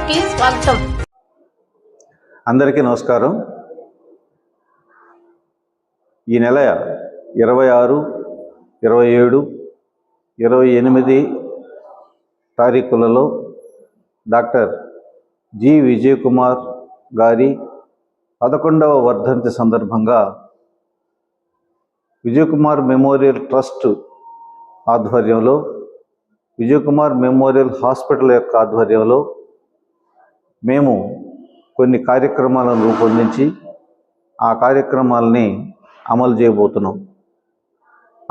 కి స్వాగతం. అందరికీ నమస్కారం. ఈ నెల 26, 27, 28 తారీఖులలో డాక్టర్ జి. విజయ్ కుమార్ గారి 11వ వర్ధంతి సందర్భంగా విజయ్ కుమార్ మెమోరియల్ ట్రస్ట్ ఆధ్వర్యంలో, విజయ్ కుమార్ మెమోరియల్ హాస్పిటల్ యొక్క ఆధ్వర్యంలో మేము కొన్ని కార్యక్రమాలను రూపొందించి ఆ కార్యక్రమాలని అమలు చేయబోతున్నాం.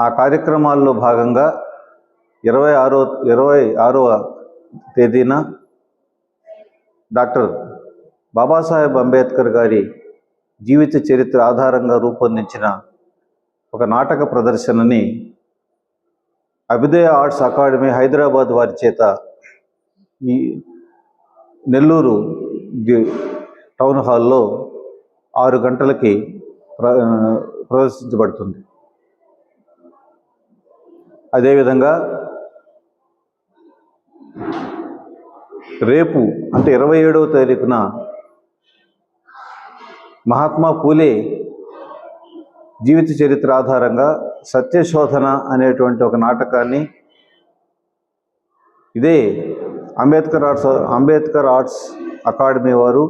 ఆ కార్యక్రమాల్లో భాగంగా 26వ తేదీన డాక్టర్ బాబాసాహెబ్ అంబేద్కర్ గారి జీవిత చరిత్ర ఆధారంగా రూపొందించిన ఒక నాటక ప్రదర్శనని అభ్యుదయ ఆర్ట్స్ అకాడమీ హైదరాబాద్ వారి చేత ఈ నెల్లూరు టౌన్ హాల్లో 6 గంటలకి ప్రదర్శించబడుతుంది. అదేవిధంగా రేపు అంటే 27వ తారీఖున మహాత్మా పూలే జీవిత చరిత్ర ఆధారంగా సత్యశోధన అనేటువంటి ఒక నాటకాన్ని ఇదే అంబేద్కర్ ఆర్ట్స్ అకాడమీ వారు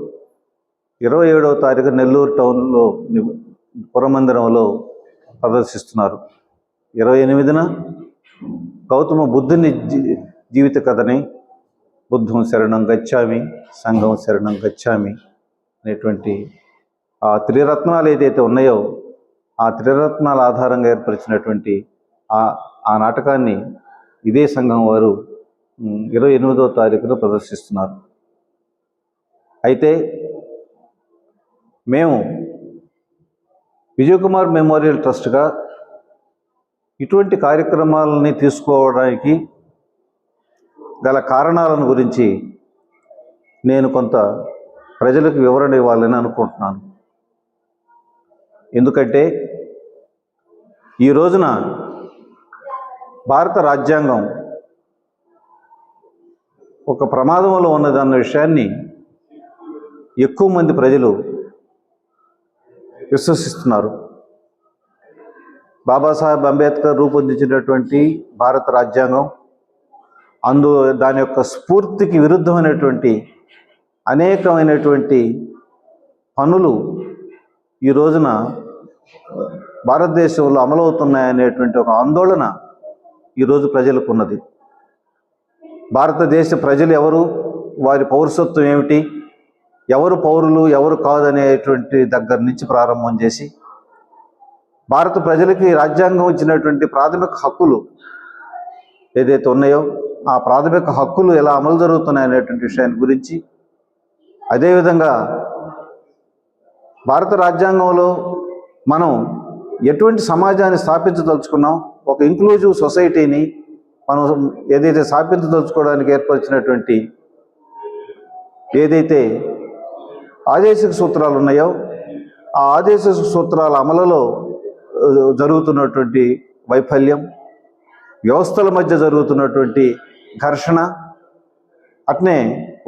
27వ తారీఖు నెల్లూరు టౌన్లో పురమందిరంలో ప్రదర్శిస్తున్నారు. 28న గౌతమ బుద్ధుని జీవిత కథని బుద్ధం శరణం గచ్చామి, సంఘం శరణం గచ్చామి అనేటువంటి ఆ త్రిరత్నాలు ఏదైతే ఉన్నాయో ఆ త్రిరత్నాల ఆధారంగా ఏర్పరిచినటువంటి ఆ నాటకాన్ని ఇదే సంఘం వారు 28వ తారీఖున ప్రదర్శిస్తున్నారు. అయితే మేము విజయ్ కుమార్ మెమోరియల్ ట్రస్ట్గా ఇటువంటి కార్యక్రమాలని తీసుకోవడానికి గల కారణాలను గురించి నేను కొంత ప్రజలకు వివరణ ఇవ్వాలని అనుకుంటున్నాను. ఎందుకంటే ఈ రోజున భారత రాజ్యాంగం ఒక ప్రమాదంలో ఉన్నదన్న విషయాన్ని ఎక్కువ మంది ప్రజలు విశ్వసిస్తున్నారు. బాబాసాహెబ్ అంబేద్కర్ రూపొందించినటువంటి భారత రాజ్యాంగం దాని యొక్క స్ఫూర్తికి విరుద్ధమైనటువంటి అనేకమైనటువంటి పనులు ఈ రోజున భారతదేశంలో అమలవుతున్నాయనేటువంటి ఒక ఆందోళన ఈరోజు ప్రజలకు ఉన్నది. భారతదేశ ప్రజలు ఎవరు, వారి పౌరసత్వం ఏమిటి, ఎవరు పౌరులు ఎవరు కాదనేటువంటి దగ్గర నుంచి ప్రారంభం చేసి భారత ప్రజలకి రాజ్యాంగం ఇచ్చినటువంటి ప్రాథమిక హక్కులు ఏదైతే ఉన్నాయో ఆ ప్రాథమిక హక్కులు ఎలా అమలు జరుగుతున్నాయనేటువంటి విషయాన్ని గురించి, అదేవిధంగా భారత రాజ్యాంగంలో మనం ఎటువంటి సమాజాన్ని స్థాపించదలుచుకున్నాం, ఒక ఇంక్లూజివ్ సొసైటీని మనం ఏదైతే స్థాపించదలుచుకోవడానికి ఏర్పరిచినటువంటి ఏదైతే ఆదేశిక సూత్రాలు ఉన్నాయో ఆ ఆదేశిక సూత్రాల అమలులో జరుగుతున్నటువంటి వైఫల్యం, వ్యవస్థల మధ్య జరుగుతున్నటువంటి ఘర్షణ, అట్నే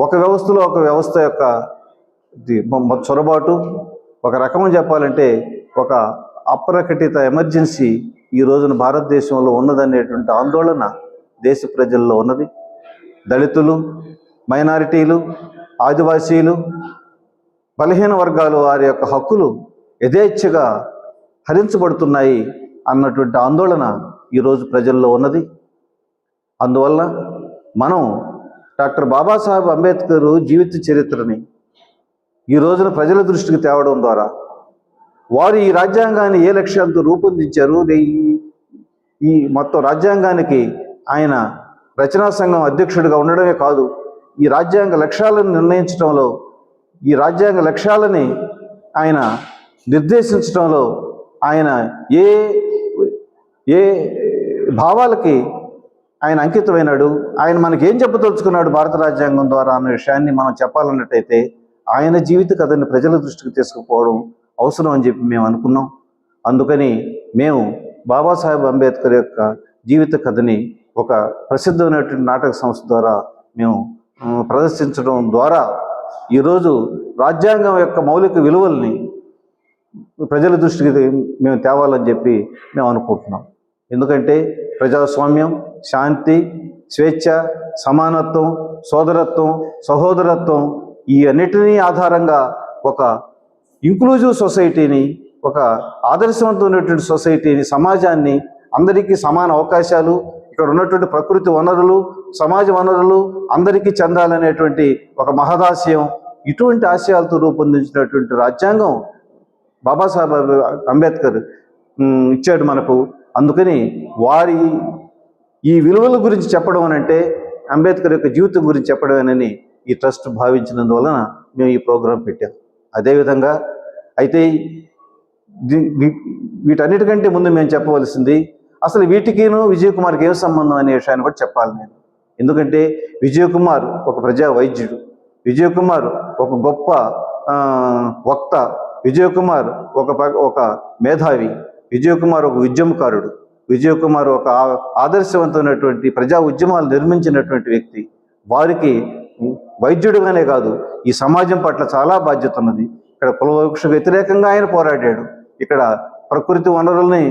ఒక వ్యవస్థలో ఒక వ్యవస్థ యొక్క చొరబాటు, ఒక రకం చెప్పాలంటే ఒక అప్రకటిత ఎమర్జెన్సీ ఈ రోజున భారతదేశంలో ఉన్నదనేటువంటి ఆందోళన దేశ ప్రజల్లో ఉన్నది. దళితులు, మైనారిటీలు, ఆదివాసీలు, బలహీన వర్గాలు వారి యొక్క హక్కులు యథేచ్ఛగా హరించబడుతున్నాయి అన్నటువంటి ఆందోళన ఈరోజు ప్రజల్లో ఉన్నది. అందువల్ల మనం డాక్టర్ బాబాసాహెబ్ అంబేద్కర్ జీవిత చరిత్రని ఈ రోజున ప్రజల దృష్టికి తేవడం ద్వారా వారు ఈ రాజ్యాంగాన్ని ఏ లక్ష్యంతో రూపొందించారు, ఈ మొత్తం రాజ్యాంగానికి ఆయన రచనా సంఘం అధ్యక్షుడిగా ఉండడమే కాదు, ఈ రాజ్యాంగ లక్ష్యాలను నిర్ణయించడంలో, ఈ రాజ్యాంగ లక్ష్యాలని ఆయన నిర్దేశించడంలో ఆయన ఏ భావాలకి ఆయన అంకితమైనాడు, ఆయన మనకి ఏం చెప్పదలుచుకున్నాడు భారత రాజ్యాంగం ద్వారా అన్న విషయాన్ని మనం చెప్పాలన్నట్టయితే ఆయన జీవిత కథని ప్రజల దృష్టికి తీసుకుపోవడం అవసరం అని చెప్పి మేము అనుకున్నాం. అందుకని మేము బాబాసాహెబ్ అంబేద్కర్ యొక్క జీవిత కథని ఒక ప్రసిద్ధమైనటువంటి నాటక సంస్థ ద్వారా మేము ప్రదర్శించడం ద్వారా ఈరోజు రాజ్యాంగం యొక్క మౌలిక విలువల్ని ప్రజల దృష్టికి మేము తేవాలని చెప్పి మేము అనుకుంటున్నాం. ఎందుకంటే ప్రజాస్వామ్యం, శాంతి, స్వేచ్ఛ, సమానత్వం, సోదరత్వం, సహోదరత్వం ఈ అన్నిటినీ ఆధారంగా ఒక ఇంక్లూజివ్ సొసైటీని, ఒక ఆదర్శవంతమైనటువంటి సొసైటీని, సమాజాన్ని, అందరికీ సమాన అవకాశాలు, ఇక్కడ ఉన్నటువంటి ప్రకృతి వనరులు, సమాజ వనరులు అందరికీ చెందాలనేటువంటి ఒక మహదాశయం, ఇటువంటి ఆశయాలతో రూపొందించినటువంటి రాజ్యాంగం బాబాసాహెబ్ అంబేద్కర్ ఇచ్చాడు మనకు. అందుకని వారి ఈ విలువల గురించి చెప్పడం అనంటే అంబేద్కర్ యొక్క జీవితం గురించి చెప్పడమేనని ఈ ట్రస్ట్ భావించినందువలన మేము ఈ ప్రోగ్రాం పెట్టాం. అదేవిధంగా అయితే వీటన్నిటికంటే ముందు మేము చెప్పవలసింది అసలు వీటికిను విజయ్ కుమార్కి ఏం సంబంధం అనే విషయాన్ని కూడా చెప్పాలి నేను. ఎందుకంటే విజయ్ కుమార్ ఒక ప్రజా వైద్యుడు, విజయ్ కుమార్ ఒక గొప్ప వక్త, విజయ్ కుమార్ ఒక మేధావి, విజయ్ కుమార్ ఒక ఉద్యమకారుడు, విజయ్ కుమార్ ఒక ఆదర్శవంతమైనటువంటి ప్రజా ఉద్యమాలు నిర్మించినటువంటి వ్యక్తి. వారికి వైద్యుడుగానే కాదు ఈ సమాజం పట్ల చాలా బాధ్యత ఉన్నది. ఇక్కడ కులవివక్ష వ్యతిరేకంగా ఆయన పోరాడాడు, ఇక్కడ ప్రకృతి వనరుల్ని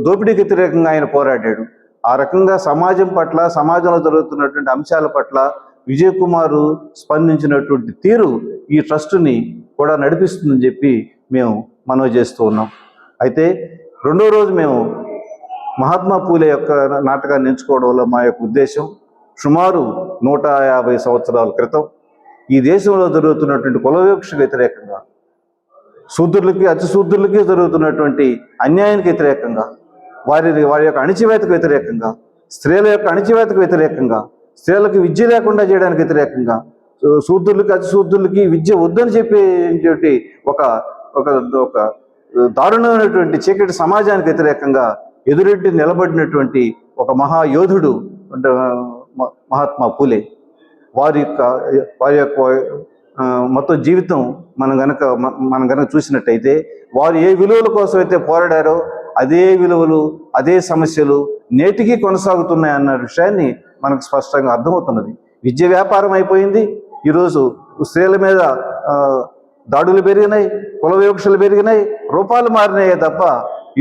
దోపిడీకి వ్యతిరేకంగా ఆయన పోరాడాడు. ఆ రకంగా సమాజం పట్ల, సమాజంలో జరుగుతున్నటువంటి అంశాల పట్ల విజయ్ కుమారు స్పందించినటువంటి తీరు ఈ ట్రస్టుని కూడా నడిపిస్తుందని చెప్పి మేము మనవి చేస్తూ ఉన్నాం. అయితే రెండో రోజు మేము మహాత్మా పూలే యొక్క నాటకాన్ని ఎంచుకోవడం వల్ల మా యొక్క ఉద్దేశం సుమారు 150 సంవత్సరాల క్రితం ఈ దేశంలో జరుగుతున్నటువంటి కులవివక్ష వ్యతిరేకంగా, శూద్రులకి అతి శూద్రులకి జరుగుతున్నటువంటి అన్యాయానికి వ్యతిరేకంగా, వారి యొక్క అణిచివేతకు వ్యతిరేకంగా, స్త్రీల యొక్క అణిచివేతకు వ్యతిరేకంగా, స్త్రీలకు విద్య లేకుండా చేయడానికి వ్యతిరేకంగా, శూద్రులకి అతి శూద్రులకి విద్య వద్దని చెప్పేటువంటి ఒక ఒక ఒక దారుణమైనటువంటి చీకటి సమాజానికి వ్యతిరేకంగా ఎదురెడ్డి నిలబడినటువంటి ఒక మహాయోధుడు మహాత్మా పూలే. వారి యొక్క మొత్తం జీవితం మనం గనక చూసినట్టయితే వారు ఏ విలువల కోసం అయితే పోరాడారో అదే విలువలు, అదే సమస్యలు నేటికి కొనసాగుతున్నాయన్న విషయాన్ని మనకు స్పష్టంగా అర్థమవుతున్నది. విద్య వ్యాపారం అయిపోయింది. ఈరోజు స్త్రీల మీద దాడులు పెరిగినాయి, కుల వివక్షలు పెరిగినాయి, రూపాలు మారినాయే తప్ప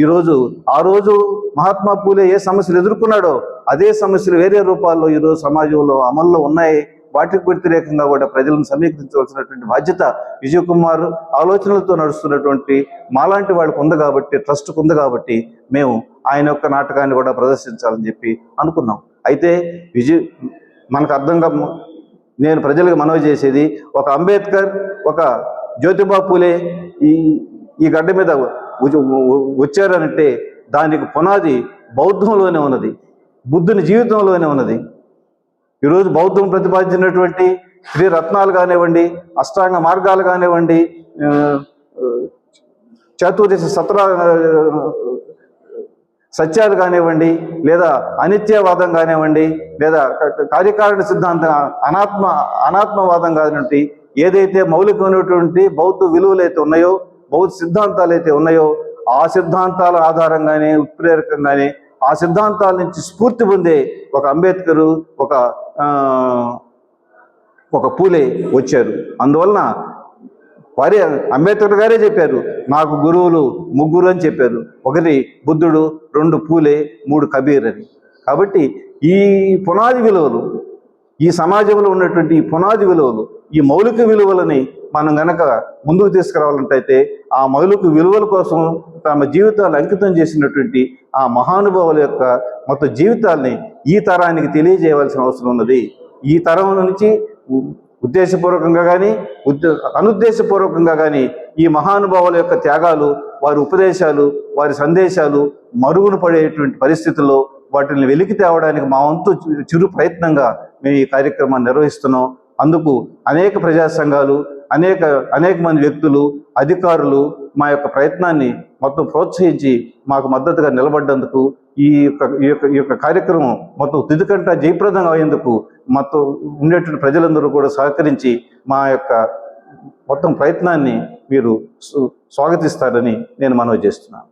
ఈరోజు ఆ రోజు మహాత్మా పూలే ఏ సమస్యలు ఎదుర్కొన్నాడో అదే సమస్యలు వేరే రూపాల్లో ఈరోజు సమాజంలో అమల్లో ఉన్నాయి. వాటికి వ్యతిరేకంగా కూడా ప్రజలను సమీకరించవలసినటువంటి బాధ్యత విజయ్ కుమార్ ఆలోచనలతో నడుస్తున్నటువంటి మాలాంటి వాళ్ళకు ఉంది కాబట్టి, ట్రస్ట్కు ఉంది కాబట్టి మేము ఆయన యొక్క నాటకాన్ని కూడా ప్రదర్శించాలని చెప్పి అనుకున్నాం. అయితే మనకు అర్థంగా నేను ప్రజలకు మనవి చేసేది, ఒక అంబేద్కర్, ఒక జ్యోతిబా పూలే ఈ గడ్డ మీద వచ్చారనంటే దానికి పునాది బౌద్ధంలోనే ఉన్నది, బుద్ధుని జీవితంలోనే ఉన్నది. ఈరోజు బౌద్ధం ప్రతిపాదించినటువంటి త్రిరత్నాలు కానివ్వండి, అష్టాంగ మార్గాలు కానివ్వండి, చతుర్దశ సత్యాలు కానివ్వండి, లేదా అనిత్యవాదం కానివ్వండి, లేదా కార్యకారణ సిద్ధాంతం, అనాత్మవాదం కానివ్వండి, ఏదైతే మౌలికమైనటువంటి బౌద్ధ విలువలు అయితే ఉన్నాయో, బౌద్ధ సిద్ధాంతాలు అయితే ఉన్నాయో ఆ సిద్ధాంతాల ఆధారంగానే, ఉత్ప్రేరకంగానే ఆ సిద్ధాంతాల నుంచి స్ఫూర్తి పొందే ఒక అంబేద్కరు, ఒక పూలే వచ్చారు. అందువలన వారే అంబేద్కర్ గారే చెప్పారు, నాకు గురువులు 3 అని చెప్పారు. 1 బుద్ధుడు, 2 పూలే, 3 కబీర్ అని. కాబట్టి ఈ పునాది విలువలు, ఈ సమాజంలో ఉన్నటువంటి ఈ పునాది విలువలు, ఈ మౌలిక విలువలని మనం గనక ముందుకు తీసుకురావాలంటే ఆ మౌలిక విలువల కోసం తమ జీవితాలు అంకితం చేసినటువంటి ఆ మహానుభావుల యొక్క మొత్తం జీవితాల్ని ఈ తరానికి తెలియజేయవలసిన అవసరం ఉన్నది. ఈ తరం నుంచి ఉద్దేశపూర్వకంగా కానీ అనుద్దేశపూర్వకంగా కానీ ఈ మహానుభావుల యొక్క త్యాగాలు, వారి ఉపదేశాలు, వారి సందేశాలు మరుగున పడేటువంటి పరిస్థితుల్లో వాటిని వెలికి తేవడానికి మా వంతు చిరు ప్రయత్నంగా మేము ఈ కార్యక్రమాన్ని నిర్వహిస్తున్నాం. అందుకు అనేక ప్రజా సంఘాలు, అనేక మంది వ్యక్తులు, అధికారులు మా యొక్క ప్రయత్నాన్ని మొత్తం ప్రోత్సహించి మాకు మద్దతుగా నిలబడ్డందుకు, ఈ యొక్క కార్యక్రమం మొత్తం తుదికంట జయప్రదంగా అయ్యేందుకు మొత్తం ఉండేటువంటి ప్రజలందరూ కూడా సహకరించి మా యొక్క మొత్తం ప్రయత్నాన్ని మీరు స్వాగతిస్తారని నేను మనవి చేస్తున్నాను.